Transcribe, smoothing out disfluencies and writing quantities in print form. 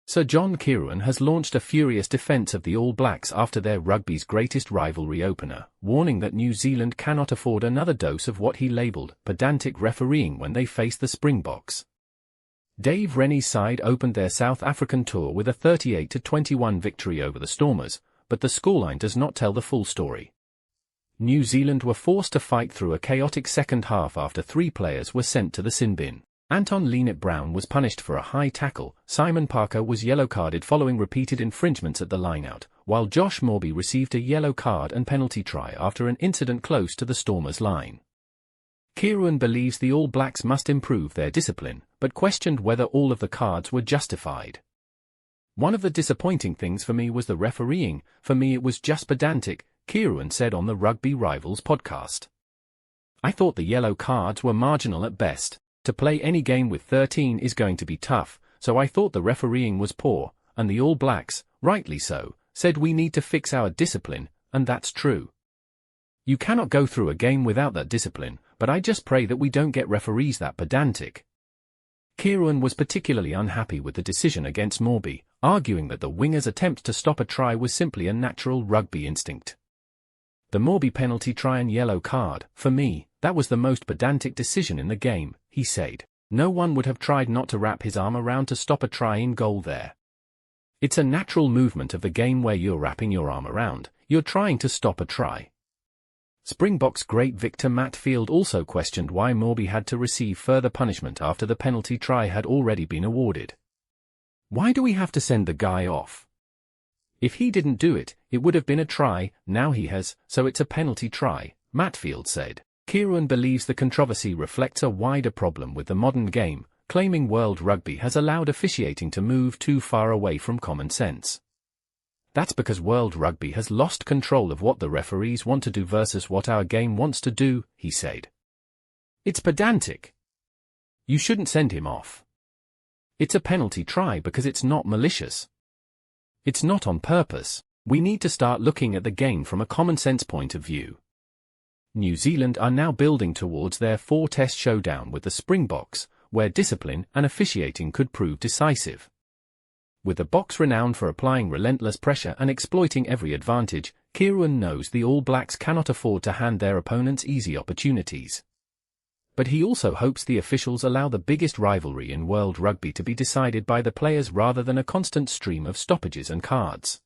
Sir John Kirwan has launched a furious defence of the All Blacks after their rugby's greatest rivalry opener, warning that New Zealand cannot afford another dose of what he labelled pedantic refereeing when they face the Springboks. Dave Rennie's side opened their South African tour with a 38-21 victory over the Stormers, but the scoreline does not tell the full story. New Zealand were forced to fight through a chaotic second half after 3 players were sent to the sin bin. Anton Lienert-Brown was punished for a high tackle, Simon Parker was yellow-carded following repeated infringements at the lineout, while Josh Moorby received a yellow card and penalty try after an incident close to the Stormers' line. Kirwan believes the All Blacks must improve their discipline, but questioned whether all of the cards were justified. "One of the disappointing things for me was the refereeing. For me it was just pedantic," Kirwan said on the Rugby Rivals podcast. "I thought the yellow cards were marginal at best. To play any game with 13 is going to be tough, so I thought the refereeing was poor, and the All Blacks, rightly so, said we need to fix our discipline, and that's true. You cannot go through a game without that discipline, but I just pray that we don't get referees that pedantic." Kirwan was particularly unhappy with the decision against Moorby, arguing that the winger's attempt to stop a try was simply a natural rugby instinct. "The Moorby penalty try and yellow card, for me, that was the most pedantic decision in the game," he said. "No one would have tried not to wrap his arm around to stop a try in goal there. It's a natural movement of the game where you're wrapping your arm around, you're trying to stop a try." Springboks great Victor Matfield also questioned why Moorby had to receive further punishment after the penalty try had already been awarded. "Why do we have to send the guy off? If he didn't do it, it would have been a try, now he has, so it's a penalty try," Matfield said. Kirwan believes the controversy reflects a wider problem with the modern game, claiming World Rugby has allowed officiating to move too far away from common sense. "That's because World Rugby has lost control of what the referees want to do versus what our game wants to do," he said. "It's pedantic. You shouldn't send him off. It's a penalty try because it's not malicious. It's not on purpose. We need to start looking at the game from a common-sense point of view." New Zealand are now building towards their 4-test showdown with the Springboks, where discipline and officiating could prove decisive. With the Boks renowned for applying relentless pressure and exploiting every advantage, Kirwan knows the All Blacks cannot afford to hand their opponents easy opportunities. But he also hopes the officials allow the biggest rivalry in world rugby to be decided by the players rather than a constant stream of stoppages and cards.